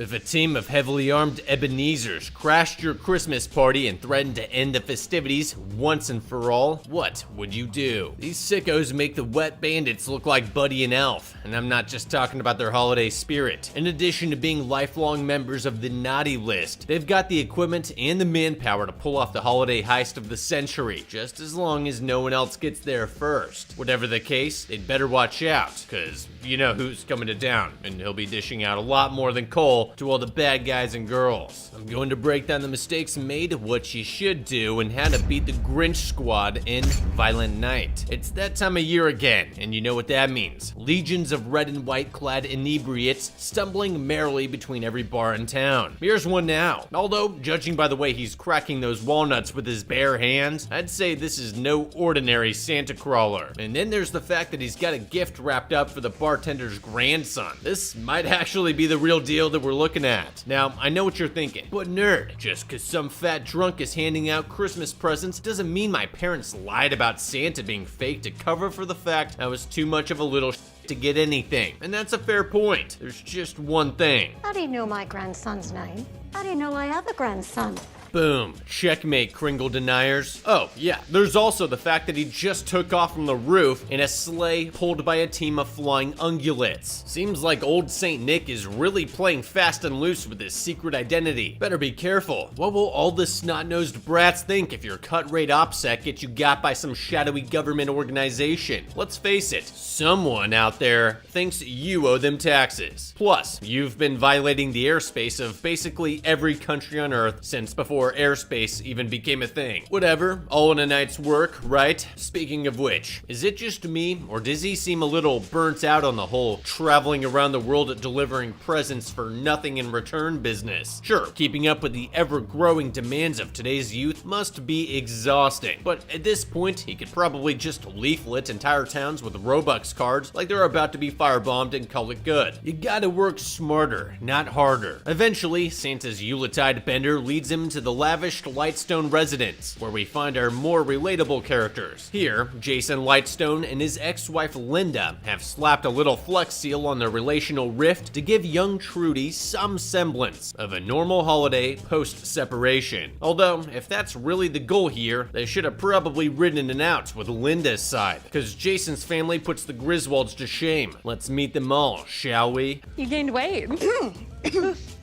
If a team of heavily armed Ebenezers crashed your Christmas party and threatened to end the festivities once and for all, what would you do? These sickos make the wet bandits look like Buddy and Elf, and I'm not just talking about their holiday spirit. In addition to being lifelong members of the naughty list, they've got the equipment and the manpower to pull off the holiday heist of the century, just as long as no one else gets there first. Whatever the case, they'd better watch out, cause you know who's coming to town, and he'll be dishing out a lot more than coal to all the bad guys and girls. I'm going to break down the mistakes made, what you should do, and how to beat the Grinch Squad in Violent Night. It's that time of year again, and you know what that means. Legions of red and white clad inebriates stumbling merrily between every bar in town. Here's one now. Although, judging by the way he's cracking those walnuts with his bare hands, I'd say this is no ordinary Santa crawler. And then there's the fact that he's got a gift wrapped up for the bartender's grandson. This might actually be the real deal that we're looking at. Now, I know what you're thinking, but nerd, just cause some fat drunk is handing out Christmas presents doesn't mean my parents lied about Santa being fake to cover for the fact I was too much of a little to get anything. And that's a fair point. There's just one thing. How do you know my grandson's name? How do you know I have a grandson? Boom. Checkmate, Kringle deniers. Oh, yeah, there's also the fact that he just took off from the roof in a sleigh pulled by a team of flying ungulates. Seems like old Saint Nick is really playing fast and loose with his secret identity. Better be careful. What will all the snot-nosed brats think if your cut rate OPSEC gets you got by some shadowy government organization? Let's face it, someone out there thinks you owe them taxes. Plus, you've been violating the airspace of basically every country on Earth since before airspace even became a thing. Whatever, all in a night's work, right? Speaking of which, is it just me, or does he seem a little burnt out on the whole traveling around the world delivering presents for nothing in return business? Sure, keeping up with the ever-growing demands of today's youth must be exhausting, but at this point, he could probably just leaflet entire towns with Robux cards like they're about to be firebombed and call it good. You gotta work smarter, not harder. Eventually, Santa's Yuletide bender leads him to the lavish Lightstone residence, where we find our more relatable characters. Here, Jason Lightstone and his ex-wife Linda have slapped a little flex seal on their relational rift to give young Trudy some semblance of a normal holiday post-separation. Although, if that's really the goal here, they should have probably ridden it out with Linda's side, because Jason's family puts the Griswolds to shame. Let's meet them all, shall we? You gained weight.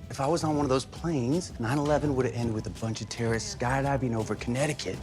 If I was on one of those planes, 9/11 would have ended with a bunch of terrorists skydiving over Connecticut.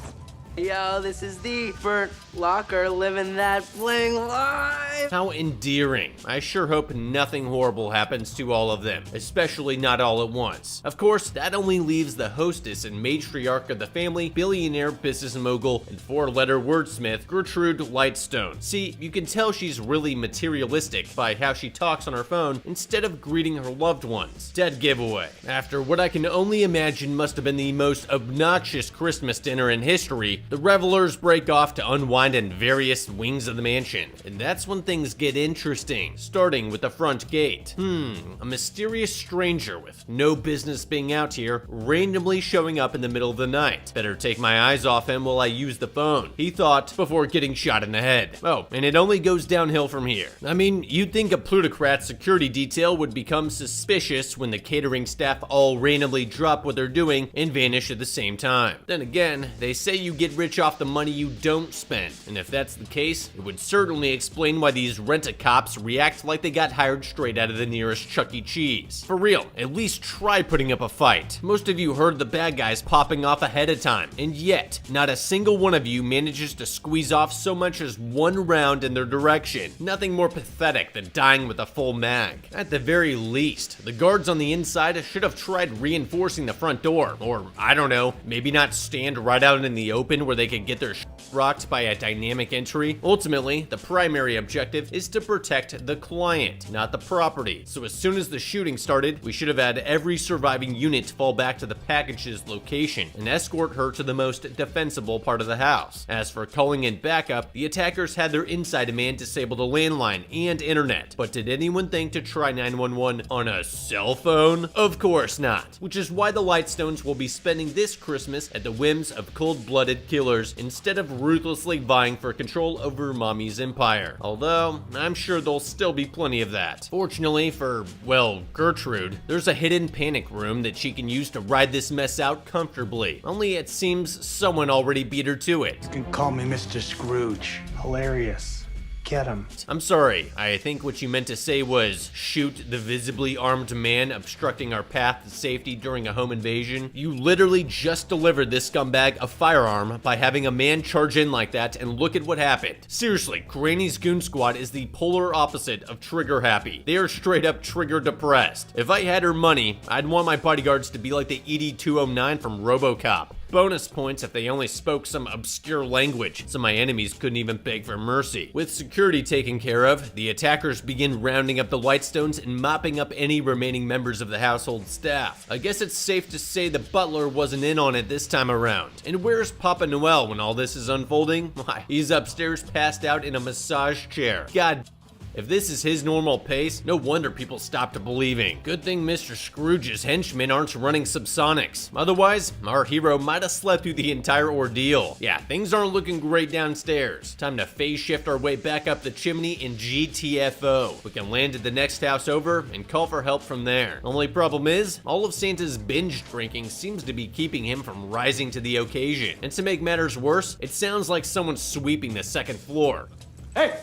Yo, this is the burnt locker living that bling life. How endearing. I sure hope nothing horrible happens to all of them, especially not all at once. Of course, that only leaves the hostess and matriarch of the family, billionaire, business mogul, and four-letter wordsmith, Gertrude Lightstone. See, you can tell she's really materialistic by how she talks on her phone instead of greeting her loved ones. Dead giveaway. After what I can only imagine must have been the most obnoxious Christmas dinner in history, the revelers break off to unwind in various wings of the mansion, and that's when things get interesting, starting with the front gate. A mysterious stranger with no business being out here randomly showing up in the middle of the night. Better take my eyes off him while I use the phone, he thought before getting shot in the head. Oh, and it only goes downhill from here. I mean, you'd think a plutocrat security detail would become suspicious when the catering staff all randomly drop what they're doing and vanish at the same time. Then again, they say you get rich off the money you don't spend, and if that's the case, it would certainly explain why these rent-a-cops react like they got hired straight out of the nearest Chuck E. Cheese. For real, at least try putting up a fight. Most of you heard the bad guys popping off ahead of time, and yet, not a single one of you manages to squeeze off so much as one round in their direction. Nothing more pathetic than dying with a full mag. At the very least, the guards on the inside should have tried reinforcing the front door, or I don't know, maybe not stand right out in the open where they could get their rocked by a dynamic entry. Ultimately, the primary objective is to protect the client, not the property. So as soon as the shooting started, we should have had every surviving unit fall back to the package's location and escort her to the most defensible part of the house. As for calling in backup, the attackers had their inside man disable the landline and internet. But did anyone think to try 911 on a cell phone? Of course not. Which is why the Lightstones will be spending this Christmas at the whims of cold-blooded killers instead of ruthlessly vying for control over Mommy's empire. Although, I'm sure there'll still be plenty of that. Fortunately for, well, Gertrude, there's a hidden panic room that she can use to ride this mess out comfortably. Only it seems someone already beat her to it. You can call me Mr. Scrooge. Hilarious. Get him. I'm sorry, I think what you meant to say was shoot the visibly armed man obstructing our path to safety during a home invasion. You literally just delivered this scumbag a firearm by having a man charge in like that, and look at what happened. Seriously, Granny's Goon Squad is the polar opposite of trigger happy. They are straight up trigger depressed. If I had her money, I'd want my bodyguards to be like the ED-209 from RoboCop. Bonus points if they only spoke some obscure language, so my enemies couldn't even beg for mercy. With security taken care of, the attackers begin rounding up the Lightstones and mopping up any remaining members of the household staff. I guess it's safe to say the butler wasn't in on it this time around. And where's Papa Noel when all this is unfolding? Why, he's upstairs passed out in a massage chair. God. If this is his normal pace, no wonder people stopped believing. Good thing Mr. Scrooge's henchmen aren't running subsonics. Otherwise, our hero might have slept through the entire ordeal. Yeah, things aren't looking great downstairs. Time to phase shift our way back up the chimney in GTFO. We can land at the next house over and call for help from there. Only problem is, all of Santa's binge drinking seems to be keeping him from rising to the occasion. And to make matters worse, it sounds like someone's sweeping the second floor. Hey!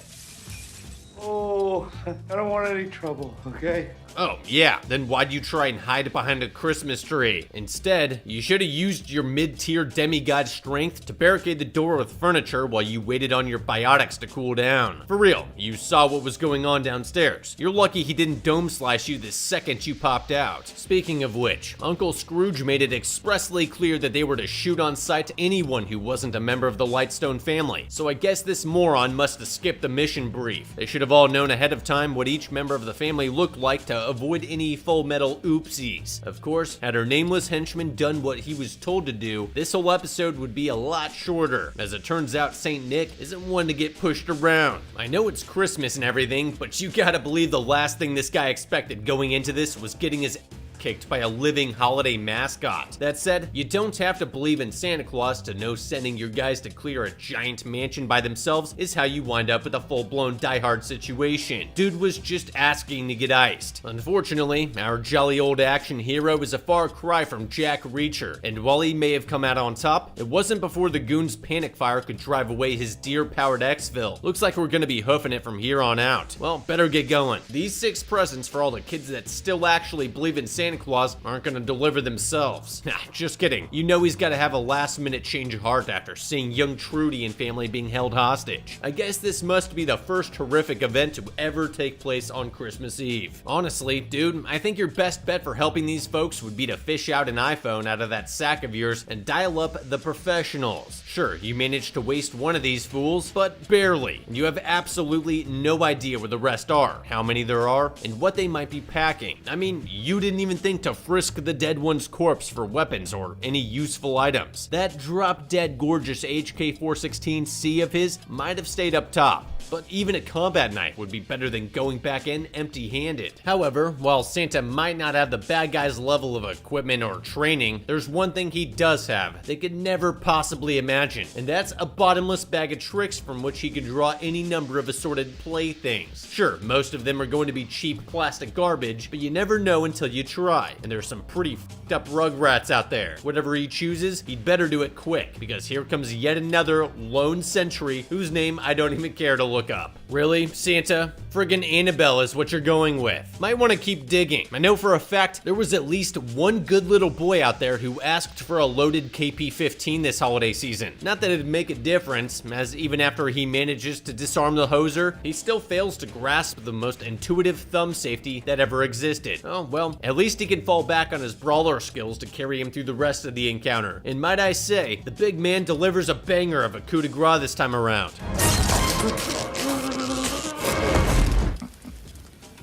Oh, I don't want any trouble, okay? Oh, yeah, then why'd you try and hide behind a Christmas tree? Instead, you should have used your mid-tier demigod strength to barricade the door with furniture while you waited on your biotics to cool down. For real, you saw what was going on downstairs. You're lucky he didn't dome slash you the second you popped out. Speaking of which, Uncle Scrooge made it expressly clear that they were to shoot on sight anyone who wasn't a member of the Lightstone family, so I guess this moron must have skipped the mission brief. They should have all known ahead of time what each member of the family looked like to avoid any Full Metal oopsies. Of course, had our nameless henchman done what he was told to do, this whole episode would be a lot shorter. As it turns out, Saint Nick isn't one to get pushed around. I know it's Christmas and everything, but you gotta believe the last thing this guy expected going into this was getting his kicked by a living holiday mascot. That said, you don't have to believe in Santa Claus to know sending your guys to clear a giant mansion by themselves is how you wind up with a full-blown Die-Hard situation. Dude was just asking to get iced. Unfortunately, our jolly old action hero is a far cry from Jack Reacher, and while he may have come out on top, it wasn't before the goon's panic fire could drive away his deer-powered exfil. Looks like we're gonna be hoofing it from here on out. Well, better get going. These 6 presents for all the kids that still actually believe in Santa Claus aren't gonna deliver themselves. Nah, just kidding. You know he's gotta have a last-minute change of heart after seeing young Trudy and family being held hostage. I guess this must be the first horrific event to ever take place on Christmas Eve. Honestly, dude, I think your best bet for helping these folks would be to fish out an iPhone out of that sack of yours and dial up the professionals. Sure, you managed to waste one of these fools, but barely. And you have absolutely no idea where the rest are, how many there are, and what they might be packing. I mean, you didn't even think to frisk the dead one's corpse for weapons or any useful items. That drop-dead gorgeous HK-416C of his might have stayed up top, but even a combat knife would be better than going back in empty-handed. However, while Santa might not have the bad guy's level of equipment or training, there's one thing he does have they could never possibly imagine, and that's a bottomless bag of tricks from which he could draw any number of assorted playthings. Sure, most of them are going to be cheap plastic garbage, but you never know until you try, and there's some pretty f***ed up rugrats out there. Whatever he chooses, he'd better do it quick, because here comes yet another lone sentry whose name I don't even care to look up. Really, Santa? Friggin' Annabelle is what you're going with. Might want to keep digging. I know for a fact there was at least one good little boy out there who asked for a loaded KP-15 this holiday season. Not that it'd make a difference, as even after he manages to disarm the hoser, he still fails to grasp the most intuitive thumb safety that ever existed. Oh, well, at least he can fall back on his brawler skills to carry him through the rest of the encounter. And might I say, the big man delivers a banger of a coup de grace this time around.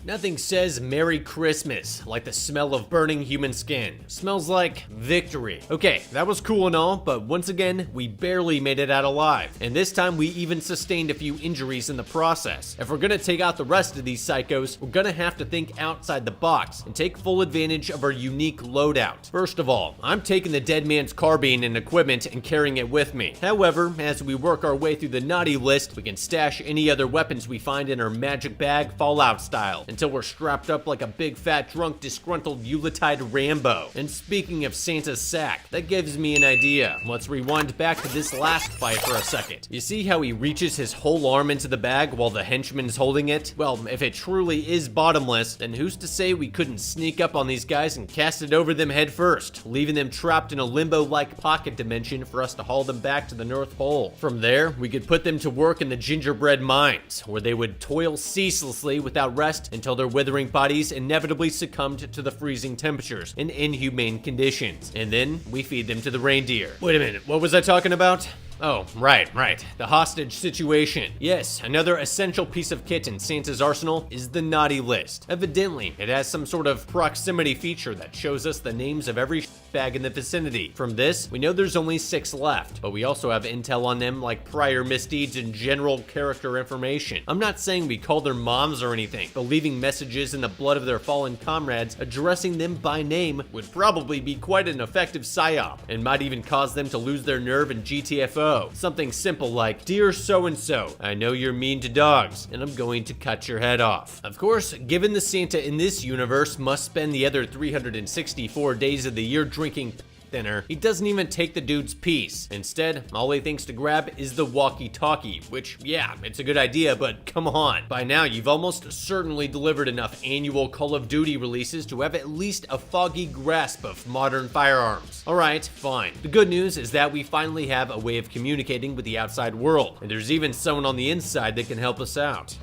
Nothing says Merry Christmas like the smell of burning human skin. Smells like victory. Okay, that was cool and all, but once again, we barely made it out alive. And this time we even sustained a few injuries in the process. If we're gonna take out the rest of these psychos, we're gonna have to think outside the box and take full advantage of our unique loadout. First of all, I'm taking the dead man's carbine and equipment and carrying it with me. However, as we work our way through the naughty list, we can stash any other weapons we find in our magic bag Fallout style until we're strapped up like a big fat drunk disgruntled Yuletide Rambo. And speaking of Santa's sack, that gives me an idea. Let's rewind back to this last fight for a second. You see how he reaches his whole arm into the bag while the henchman's holding it? Well, if it truly is bottomless, then who's to say we couldn't sneak up on these guys and cast it over them head first, leaving them trapped in a limbo-like pocket dimension for us to haul them back to the North Pole. From there, we could put them to work in the gingerbread mines, where they would toil ceaselessly without rest until their withering bodies inevitably succumbed to the freezing temperatures and inhumane conditions. And then we feed them to the reindeer. Wait a minute, what was I talking about? Oh, right. The hostage situation. Yes, another essential piece of kit in Santa's arsenal is the naughty list. Evidently, it has some sort of proximity feature that shows us the names of every bag in the vicinity. From this, we know there's only 6 left, but we also have intel on them like prior misdeeds and general character information. I'm not saying we call their moms or anything, but leaving messages in the blood of their fallen comrades addressing them by name would probably be quite an effective psyop, and might even cause them to lose their nerve in GTFO. Something simple like, "Dear so-and-so, I know you're mean to dogs, and I'm going to cut your head off." Of course, given the Santa in this universe must spend the other 364 days of the year drinking thinner, he doesn't even take the dude's piece. Instead, all he thinks to grab is the walkie-talkie, which, yeah, it's a good idea, but come on. By now, you've almost certainly delivered enough annual Call of Duty releases to have at least a foggy grasp of modern firearms. Alright, fine. The good news is that we finally have a way of communicating with the outside world, and there's even someone on the inside that can help us out.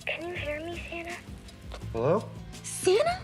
Can you hear me, Santa? Hello? Santa?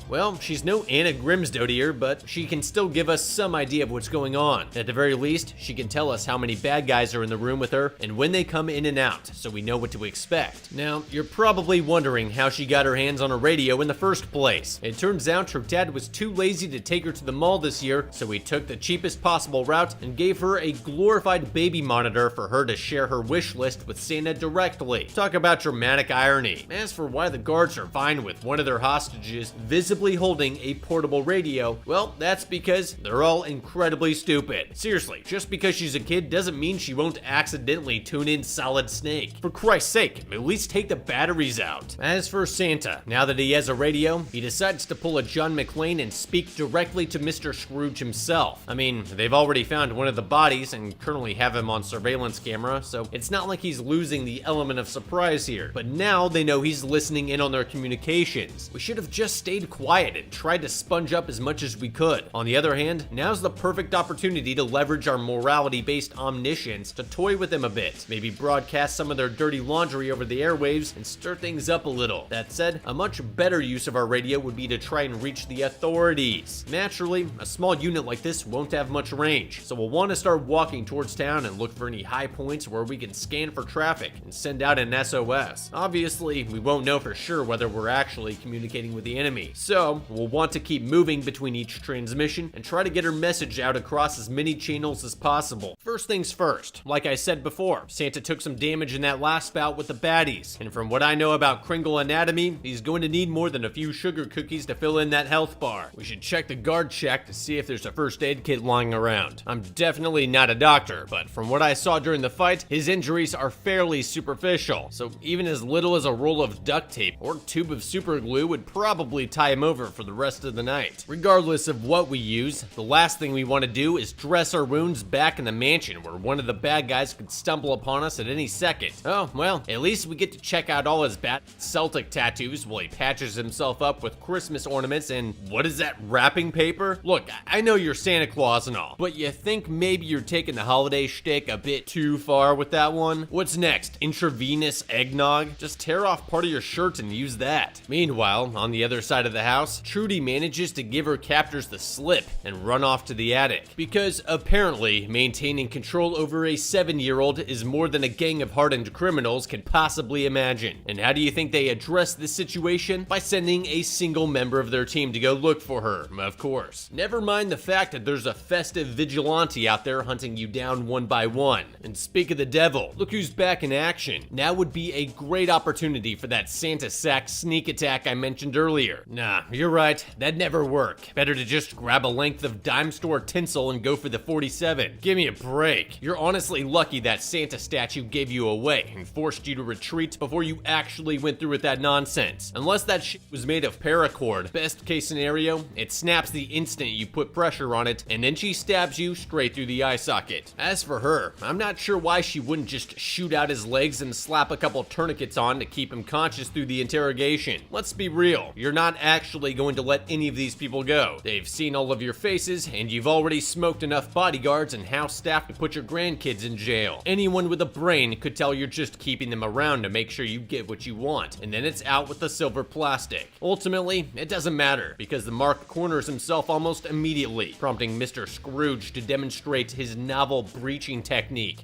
Well, she's no Anna Grimsdodier, but she can still give us some idea of what's going on. At the very least, she can tell us how many bad guys are in the room with her and when they come in and out, so we know what to expect. Now, you're probably wondering how she got her hands on a radio in the first place. It turns out her dad was too lazy to take her to the mall this year, so he took the cheapest possible route and gave her a glorified baby monitor for her to share her wish list with Santa directly. Talk about dramatic irony. As for why the guards are fine with one of their hostages visibly holding a portable radio, well, that's because they're all incredibly stupid. Seriously, just because she's a kid doesn't mean she won't accidentally tune in Solid Snake. For Christ's sake, at least take the batteries out. As for Santa, now that he has a radio, he decides to pull a John McClane and speak directly to Mr. Scrooge himself. I mean, they've already found one of the bodies and currently have him on surveillance camera, so it's not like he's losing the element of surprise here. But now they know he's listening in on their communications. We should have just stayed quiet and tried to sponge up as much as we could. On the other hand, now's the perfect opportunity to leverage our morality-based omniscience to toy with them a bit. Maybe broadcast some of their dirty laundry over the airwaves and stir things up a little. That said, a much better use of our radio would be to try and reach the authorities. Naturally, a small unit like this won't have much range, so we'll want to start walking towards town and look for any high points where we can scan for traffic and send out an SOS. Obviously, we won't know for sure whether we're actually communicating with the enemy, so we'll want to keep moving between each transmission and try to get her message out across as many channels as possible. First things first, like I said before, Santa took some damage in that last bout with the baddies, and from what I know about Kringle anatomy, he's going to need more than a few sugar cookies to fill in that health bar. We should check the guard shack to see if there's a first aid kit lying around. I'm definitely not a doctor, but from what I saw during the fight, his injuries are fairly superficial, so even as little as a roll of duct tape or tube of super glue would probably tie him over for the rest of the night. Regardless of what we use, the last thing we want to do is dress our wounds back in the mansion where one of the bad guys could stumble upon us at any second. Oh, well, at least we get to check out all his bad Celtic tattoos while he patches himself up with Christmas ornaments and what is that, wrapping paper? Look, I know you're Santa Claus and all, but you think maybe you're taking the holiday shtick a bit too far with that one? What's next? Intravenous eggnog? Just tear off part of your shirt and use that. Meanwhile, on the other side of the house, Trudy manages to give her captors the slip and run off to the attic. Because apparently, maintaining control over a 7-year-old is more than a gang of hardened criminals can possibly imagine. And how do you think they address this situation? By sending a single member of their team to go look for her, of course. Never mind the fact that there's a festive vigilante out there hunting you down one by one. And speak of the devil, look who's back in action. Now would be a great opportunity for that Santa sack sneak attack I mentioned earlier. Nah, you're right, that'd never work. Better to just grab a length of dime store tinsel and go for the 47. Give me a break. You're honestly lucky that Santa statue gave you away and forced you to retreat before you actually went through with that nonsense. Unless that shit was made of paracord, best case scenario, it snaps the instant you put pressure on it, and then she stabs you straight through the eye socket. As for her, I'm not sure why she wouldn't just shoot out his legs and slap a couple tourniquets on to keep him conscious through the interrogation. Let's be real, you're not actually going to let any of these people go. They've seen all of your faces, and you've already smoked enough bodyguards and house staff to put your grandkids in jail. Anyone with a brain could tell you're just keeping them around to make sure you get what you want, and then it's out with the silver plastic. Ultimately, it doesn't matter, because the Mark corners himself almost immediately, prompting Mr. Scrooge to demonstrate his novel breaching technique.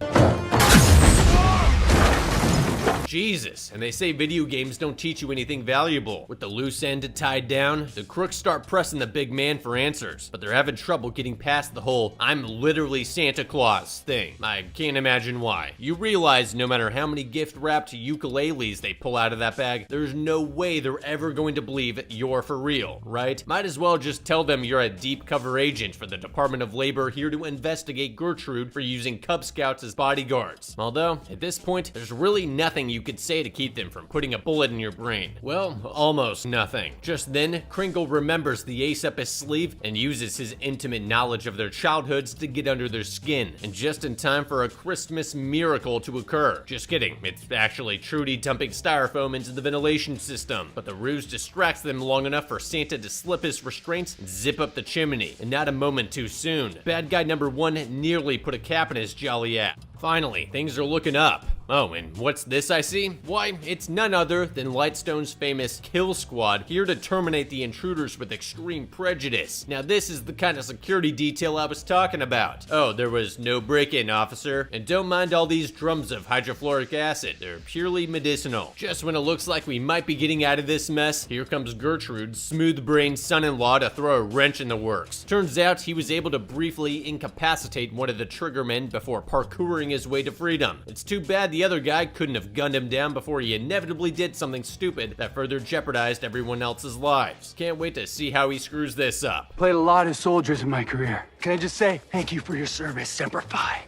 Jesus, and they say video games don't teach you anything valuable. With the loose end tied down, the crooks start pressing the big man for answers, but they're having trouble getting past the whole "I'm literally Santa Claus" thing. I can't imagine why. You realize no matter how many gift-wrapped ukuleles they pull out of that bag, there's no way they're ever going to believe you're for real, right? Might as well just tell them you're a deep cover agent for the Department of Labor here to investigate Gertrude for using Cub Scouts as bodyguards. Although, at this point, there's really nothing you could say to keep them from putting a bullet in your brain. Well, almost nothing. Just then, Kringle remembers the ace up his sleeve and uses his intimate knowledge of their childhoods to get under their skin, and just in time for a Christmas miracle to occur. Just kidding, it's actually Trudy dumping styrofoam into the ventilation system, but the ruse distracts them long enough for Santa to slip his restraints and zip up the chimney, and not a moment too soon. Bad guy number one nearly put a cap in his jolly ass. Finally, things are looking up. Oh, and what's this I see? Why, it's none other than Lightstone's famous Kill Squad, here to terminate the intruders with extreme prejudice. Now this is the kind of security detail I was talking about. Oh, there was no break-in, officer. And don't mind all these drums of hydrofluoric acid. They're purely medicinal. Just when it looks like we might be getting out of this mess, here comes Gertrude's smooth-brained son-in-law to throw a wrench in the works. Turns out he was able to briefly incapacitate one of the triggermen before parkouring his way to freedom. It's too bad the other guy couldn't have gunned him down before he inevitably did something stupid that further jeopardized everyone else's lives. Can't wait to see how he screws this up. Played a lot of soldiers in my career. Can I just say thank you for your service, Semper Fi?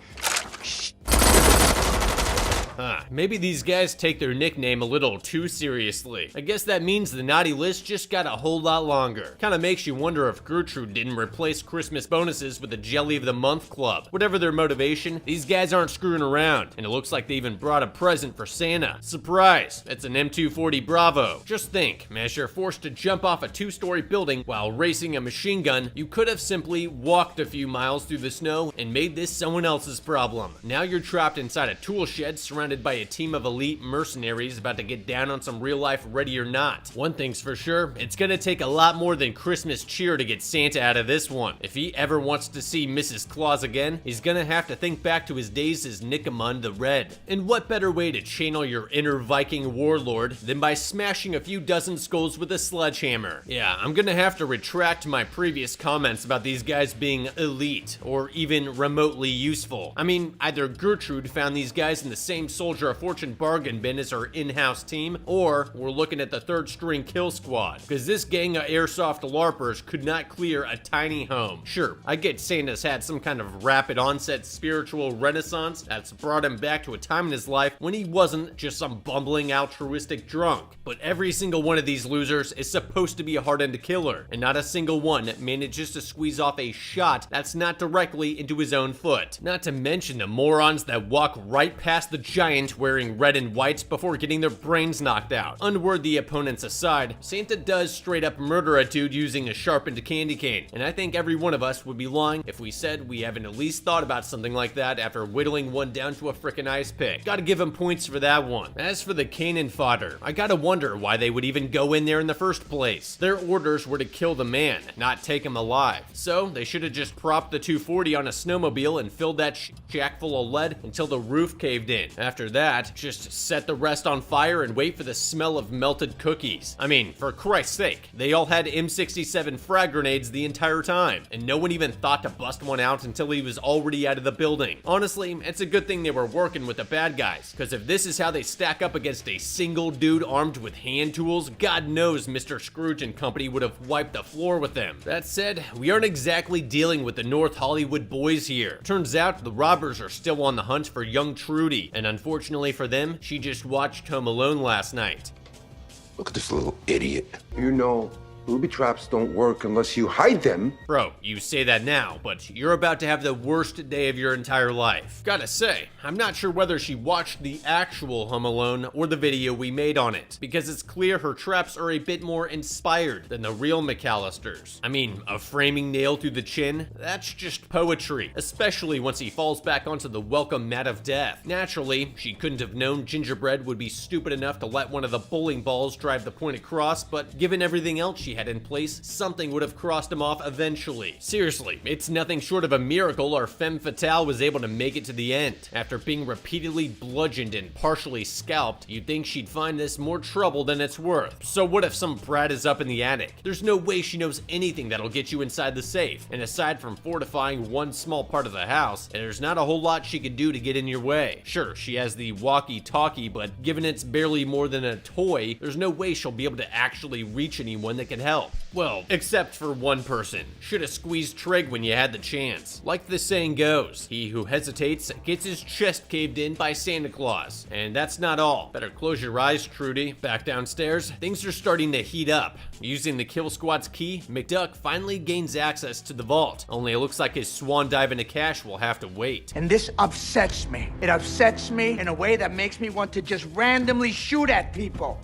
Maybe these guys take their nickname a little too seriously. I guess that means the naughty list just got a whole lot longer. Kinda makes you wonder if Gertrude didn't replace Christmas bonuses with the Jelly of the Month Club. Whatever their motivation, these guys aren't screwing around, and it looks like they even brought a present for Santa. Surprise! It's an M240 Bravo. Just think, as you're forced to jump off a 2-story building while racing a machine gun, you could have simply walked a few miles through the snow and made this someone else's problem. Now you're trapped inside a tool shed surrounded by a team of elite mercenaries about to get down on some real life Ready or Not. One thing's for sure, it's gonna take a lot more than Christmas cheer to get Santa out of this one. If he ever wants to see Mrs. Claus again, he's gonna have to think back to his days as Nickamund the Red. And what better way to channel your inner Viking warlord than by smashing a few dozen skulls with a sledgehammer? Yeah, I'm gonna have to retract my previous comments about these guys being elite or even remotely useful. I mean, either Gertrude found these guys in the same Soldier of Fortune bargain bin as her in-house team, or we're looking at the third string Kill Squad, because this gang of airsoft LARPers could not clear a tiny home. Sure, I get Santa's had some kind of rapid onset spiritual renaissance that's brought him back to a time in his life when he wasn't just some bumbling altruistic drunk, but every single one of these losers is supposed to be a hardened killer, and not a single one manages to squeeze off a shot that's not directly into his own foot. Not to mention the morons that walk right past the giant giant wearing red and white before getting their brains knocked out. Unworthy opponents aside, Santa does straight up murder a dude using a sharpened candy cane, and I think every one of us would be lying if we said we haven't at least thought about something like that after whittling one down to a frickin' ice pick. Gotta give him points for that one. As for the cannon fodder, I gotta wonder why they would even go in there in the first place. Their orders were to kill the man, not take him alive. So they should have just propped the 240 on a snowmobile and filled that shack full of lead until the roof caved in. After that, just set the rest on fire and wait for the smell of melted cookies. I mean, for Christ's sake, they all had M67 frag grenades the entire time, and no one even thought to bust one out until he was already out of the building. Honestly, it's a good thing they were working with the bad guys, because if this is how they stack up against a single dude armed with hand tools, God knows Mr. Scrooge and company would have wiped the floor with them. That said, we aren't exactly dealing with the North Hollywood boys here. Turns out the robbers are still on the hunt for young Trudy, and unfortunately for them, she just watched Home Alone last night. Look at this little idiot. You know, booby traps don't work unless you hide them. Bro, you say that now, but you're about to have the worst day of your entire life. Gotta say, I'm not sure whether she watched the actual Home Alone or the video we made on it, because it's clear her traps are a bit more inspired than the real McAllisters. I mean, a framing nail through the chin? That's just poetry, especially once he falls back onto the welcome mat of death. Naturally, she couldn't have known Gingerbread would be stupid enough to let one of the bowling balls drive the point across, but given everything else she had in place, something would have crossed him off eventually. Seriously, it's nothing short of a miracle our femme fatale was able to make it to the end. After being repeatedly bludgeoned and partially scalped, you'd think she'd find this more trouble than it's worth. So what if some brat is up in the attic? There's no way she knows anything that'll get you inside the safe, and aside from fortifying one small part of the house, there's not a whole lot she could do to get in your way. Sure, she has the walkie-talkie, but given it's barely more than a toy, there's no way she'll be able to actually reach anyone that can help. Well, except for one person. Should've squeezed Trig when you had the chance. Like the saying goes, he who hesitates gets his chest caved in by Santa Claus. And that's not all. Better close your eyes, Trudy. Back downstairs, things are starting to heat up. Using the kill squad's key, McDuck finally gains access to the vault. Only it looks like his swan dive into cash will have to wait. And this upsets me. It upsets me in a way that makes me want to just randomly shoot at people.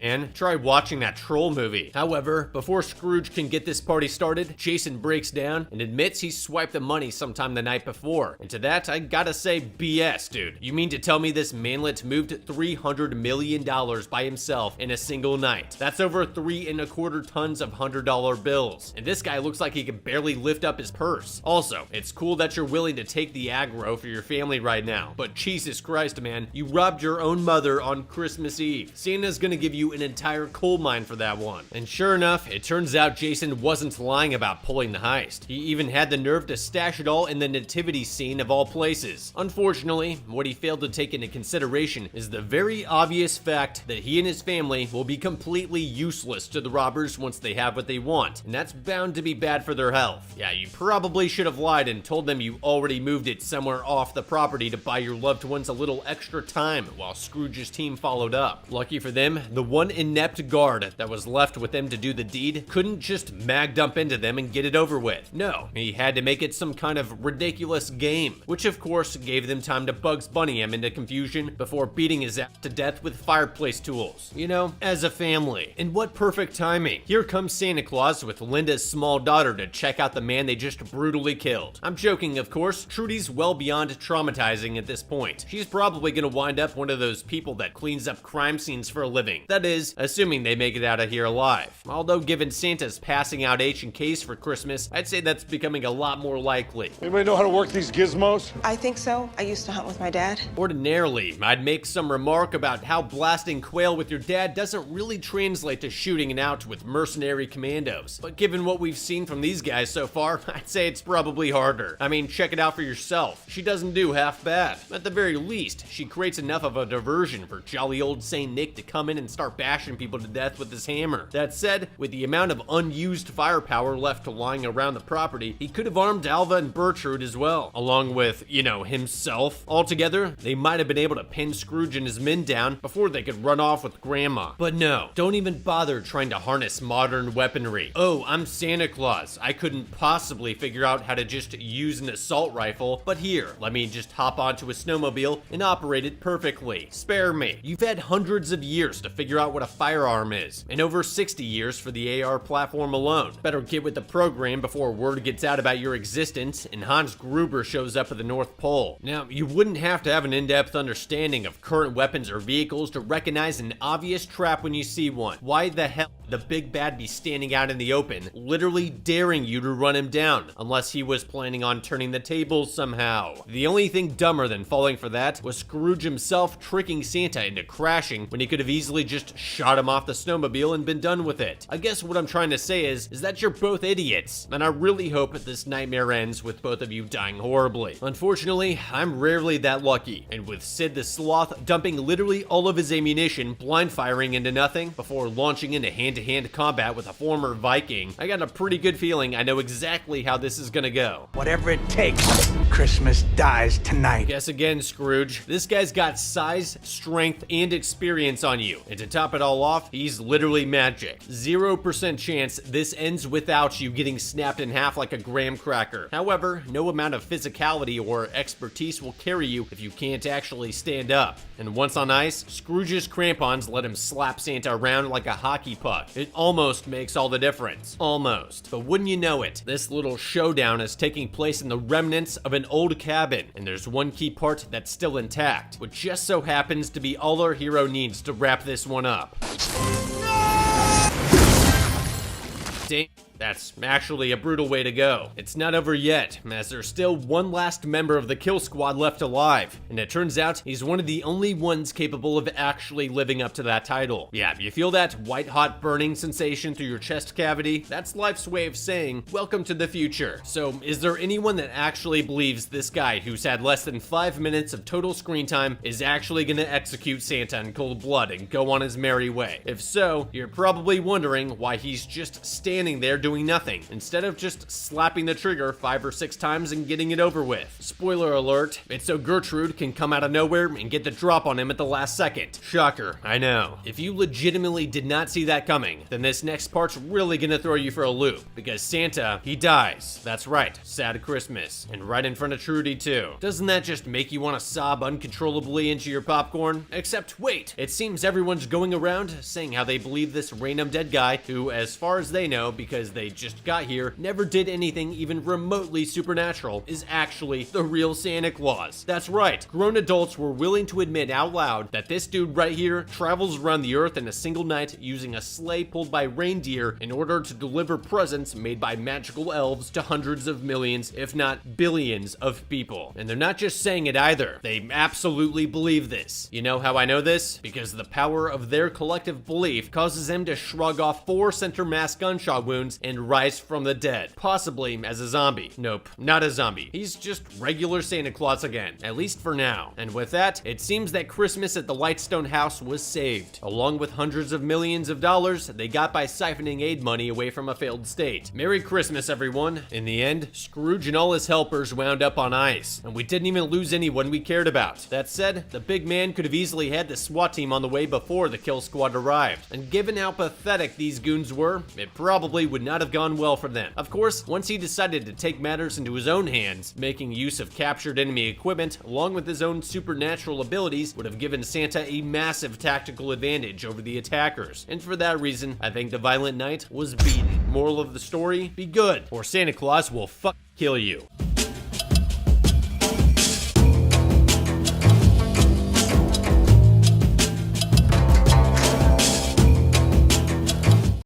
And try watching that troll movie. However, before Scrooge can get this party started, Jason breaks down and admits he swiped the money sometime the night before. And to that, I gotta say BS, dude. You mean to tell me this manlet moved $300 million by himself in a single night? That's over 3¼ tons of $100 bills. And this guy looks like he can barely lift up his purse. Also, it's cool that you're willing to take the aggro for your family right now. But Jesus Christ, man, you robbed your own mother on Christmas Eve. Santa's gonna give you an entire coal mine for that one. And sure enough, it turns out Jason wasn't lying about pulling the heist. He even had the nerve to stash it all in the nativity scene of all places. Unfortunately, what he failed to take into consideration is the very obvious fact that he and his family will be completely useless to the robbers once they have what they want, and that's bound to be bad for their health. Yeah, you probably should have lied and told them you already moved it somewhere off the property to buy your loved ones a little extra time while Scrooge's team followed up. Lucky for them, the one inept guard that was left with them to do the deed couldn't just mag dump into them and get it over with. No, he had to make it some kind of ridiculous game, which of course gave them time to Bugs Bunny him into confusion before beating his ass to death with fireplace tools. You know, as a family. And what perfect timing. Here comes Santa Claus with Linda's small daughter to check out the man they just brutally killed. I'm joking, of course. Trudy's well beyond traumatizing at this point. She's probably gonna wind up one of those people that cleans up crime scenes for a living. That is, assuming they make it out of here alive. Although given Santa's passing out H&Ks for Christmas, I'd say that's becoming a lot more likely. Anybody know how to work these gizmos? I think so. I used to hunt with my dad. Ordinarily, I'd make some remark about how blasting quail with your dad doesn't really translate to shooting it out with mercenary commandos. But given what we've seen from these guys so far, I'd say it's probably harder. I mean, check it out for yourself. She doesn't do half bad. At the very least, she creates enough of a diversion for jolly old Saint Nick to come in and start bashing people to death with his hammer. That said, with the amount of unused firepower left lying around the property, he could have armed Alva and Bertrude as well, along with, himself. Altogether, they might have been able to pin Scrooge and his men down before they could run off with Grandma. But no, don't even bother trying to harness modern weaponry. Oh, I'm Santa Claus. I couldn't possibly figure out how to just use an assault rifle, but here, let me just hop onto a snowmobile and operate it perfectly. Spare me. You've had hundreds of years to figure out what a firearm is, and over 60 years for the AR platform alone. Better get with the program before word gets out about your existence and Hans Gruber shows up at the North Pole. Now, you wouldn't have to have an in-depth understanding of current weapons or vehicles to recognize an obvious trap when you see one. Why the hell would the big bad be standing out in the open, literally daring you to run him down, unless he was planning on turning the tables somehow? The only thing dumber than falling for that was Scrooge himself tricking Santa into crashing when he could have easily just shot him off the snowmobile and been done with it. I guess what I'm trying to say is that you're both idiots, and I really hope that this nightmare ends with both of you dying horribly. Unfortunately, I'm rarely that lucky, and with Sid the Sloth dumping literally all of his ammunition, blind firing into nothing, before launching into hand-to-hand combat with a former Viking, I got a pretty good feeling I know exactly how this is gonna go. Whatever it takes, Christmas dies tonight. Guess again, Scrooge. This guy's got size, strength, and experience on you, and to top it all off, he's literally magic. 0% chance this ends without you getting snapped in half like a graham cracker. However, no amount of physicality or expertise will carry you if you can't actually stand up. And once on ice, Scrooge's crampons let him slap Santa around like a hockey puck. It almost makes all the difference. Almost. But wouldn't you know it, this little showdown is taking place in the remnants of an old cabin, and there's one key part that's still intact, which just so happens to be all our hero needs to wrap this one up. Dang. That's actually a brutal way to go. It's not over yet, as there's still one last member of the Kill Squad left alive, and it turns out he's one of the only ones capable of actually living up to that title. Yeah, you feel that white-hot burning sensation through your chest cavity? That's life's way of saying, welcome to the future. So, is there anyone that actually believes this guy who's had less than 5 minutes of total screen time is actually gonna execute Santa in cold blood and go on his merry way? If so, you're probably wondering why he's just standing there doing nothing, instead of just slapping the trigger 5 or 6 times and getting it over with. Spoiler alert, it's so Gertrude can come out of nowhere and get the drop on him at the last second. Shocker, I know. If you legitimately did not see that coming, then this next part's really gonna throw you for a loop, because Santa, he dies. That's right, sad Christmas, and right in front of Trudy too. Doesn't that just make you want to sob uncontrollably into your popcorn? Except wait, it seems everyone's going around saying how they believe this random dead guy, who as far as they know, because they just got here, never did anything even remotely supernatural, is actually the real Santa Claus. That's right, grown adults were willing to admit out loud that this dude right here travels around the earth in a single night using a sleigh pulled by reindeer in order to deliver presents made by magical elves to hundreds of millions, if not billions of people. And they're not just saying it either, they absolutely believe this. You know how I know this? Because the power of their collective belief causes them to shrug off 4 center mass gunshot wounds and rise from the dead, possibly as a zombie. Nope, not a zombie. He's just regular Santa Claus again, at least for now. And with that, it seems that Christmas at the Lightstone house was saved, along with hundreds of millions of dollars they got by siphoning aid money away from a failed state. Merry Christmas, everyone. In the end, Scrooge and all his helpers wound up on ice, and we didn't even lose anyone we cared about. That said, the big man could have easily had the SWAT team on the way before the Kill Squad arrived, and given how pathetic these goons were, it probably would not have gone well for them. Of course, once he decided to take matters into his own hands, making use of captured enemy equipment along with his own supernatural abilities would have given Santa a massive tactical advantage over the attackers. And for that reason, I think the Violent Night was beaten. Moral of the story, be good, or Santa Claus will kill you.